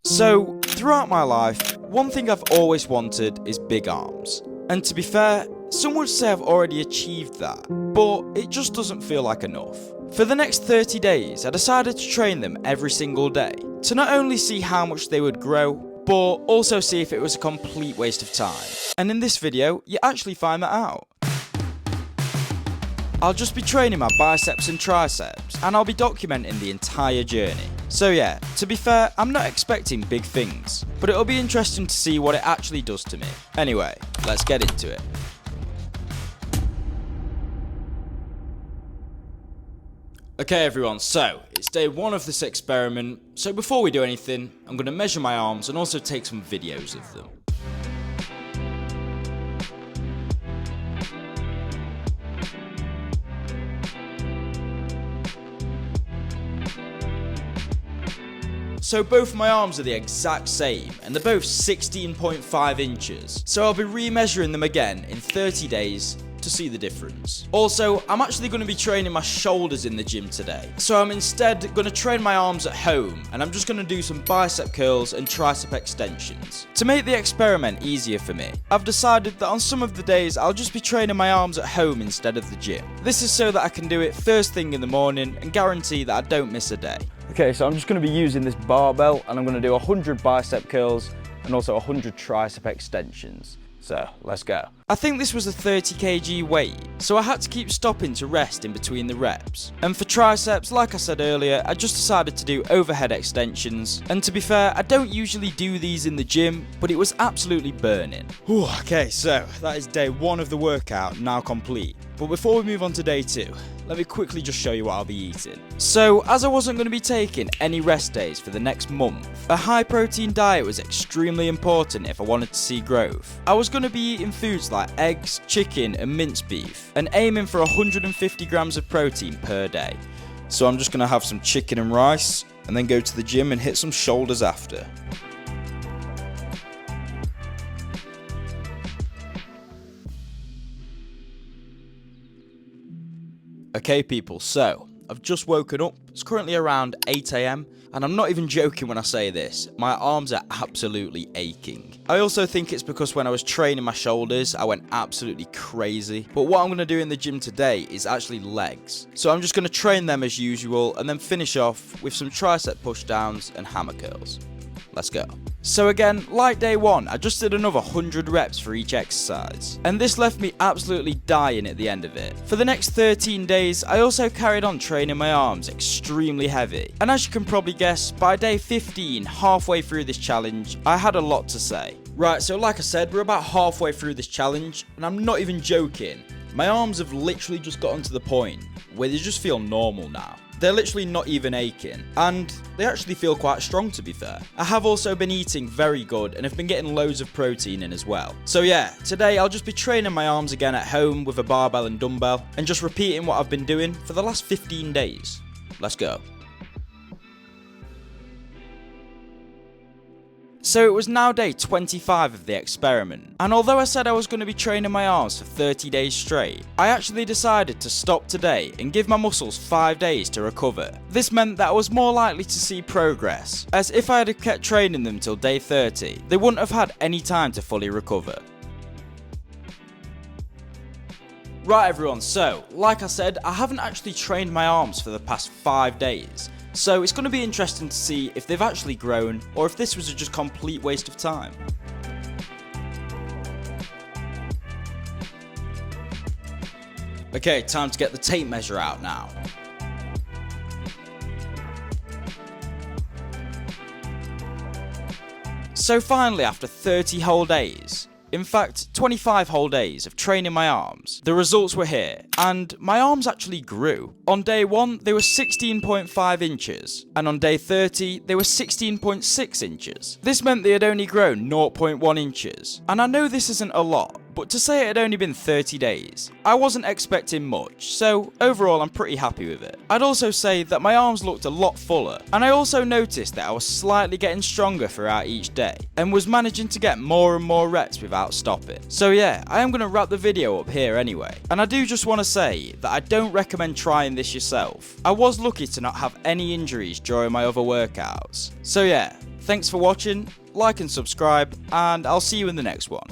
So, throughout my life, one thing I've always wanted is big arms. And to be fair, some would say I've already achieved that, but it just doesn't feel like enough. For the next 30 days, I decided to train them every single day, to not only see how much they would grow, but also see if it was a complete waste of time. And in this video, you actually find that out. I'll just be training my biceps and triceps, and I'll be documenting the entire journey. So yeah, to be fair, I'm not expecting big things, but it'll be interesting to see what it actually does to me. Anyway, let's get into it. Okay everyone, so it's day one of this experiment, so before we do anything, I'm going to measure my arms and also take some videos of them. So both my arms are the exact same, and they're both 16.5 inches, so I'll be re-measuring them again in 30 days to see the difference. Also, I'm actually going to be training my shoulders in the gym today, so I'm instead going to train my arms at home, and I'm just going to do some bicep curls and tricep extensions. To make the experiment easier for me, I've decided that on some of the days I'll just be training my arms at home instead of the gym. This is so that I can do it first thing in the morning and guarantee that I don't miss a day. Okay, so I'm just going to be using this barbell and I'm going to do 100 bicep curls and also 100 tricep extensions. So, let's go. I think this was a 30 kg weight, so I had to keep stopping to rest in between the reps. And for triceps, like I said earlier, I just decided to do overhead extensions. And to be fair, I don't usually do these in the gym, but it was absolutely burning. Whew, okay, so that is day one of the workout now complete. But before we move on to day two, let me quickly just show you what I'll be eating. So, as I wasn't going to be taking any rest days for the next month, a high protein diet was extremely important if I wanted to see growth. I was going to be eating foods like eggs, chicken and minced beef, and aiming for 150 grams of protein per day. So I'm just going to have some chicken and rice, and then go to the gym and hit some shoulders after. Okay people, so I've just woken up. It's currently around 8 AM and I'm not even joking when I say this, my arms are absolutely aching. I also think it's because when I was training my shoulders I went absolutely crazy, but what I'm going to do in the gym today is actually legs. So I'm just going to train them as usual and then finish off with some tricep push downs and hammer curls. Let's go. So again, like day one, I just did another 100 reps for each exercise, and this left me absolutely dying at the end of it. For the next 13 days, I also carried on training my arms extremely heavy, and as you can probably guess, by day 15, halfway through this challenge, I had a lot to say. Right, so like I said, we're about halfway through this challenge, and I'm not even joking. My arms have literally just gotten to the point where they just feel normal now. They're literally not even aching, and they actually feel quite strong to be fair. I have also been eating very good and have been getting loads of protein in as well. So yeah, today I'll just be training my arms again at home with a barbell and dumbbell, and just repeating what I've been doing for the last 15 days. Let's go. So it was now day 25 of the experiment, and although I said I was going to be training my arms for 30 days straight, I actually decided to stop today and give my muscles 5 days to recover. This meant that I was more likely to see progress, as if I had kept training them till day 30, they wouldn't have had any time to fully recover. Right everyone, so like I said, I haven't actually trained my arms for the past 5 days. So it's going to be interesting to see if they've actually grown or if this was a just complete waste of time. Okay, time to get the tape measure out now. So finally, after 30 whole days, in fact 25 whole days of training my arms, the results were here, and my arms actually grew. On day 1 they were 16.5 inches, and on day 30 they were 16.6 inches. This meant they had only grown 0.1 inches, and I know this isn't a lot, but to say it had only been 30 days, I wasn't expecting much, so overall I'm pretty happy with it. I'd also say that my arms looked a lot fuller, and I also noticed that I was slightly getting stronger throughout each day, and was managing to get more and more reps without stopping. So yeah, I am going to wrap the video up here anyway, and I do just want to say that I don't recommend trying this yourself. I was lucky to not have any injuries during my other workouts. So yeah, Thanks for watching, like and subscribe, and I'll see you in the next one.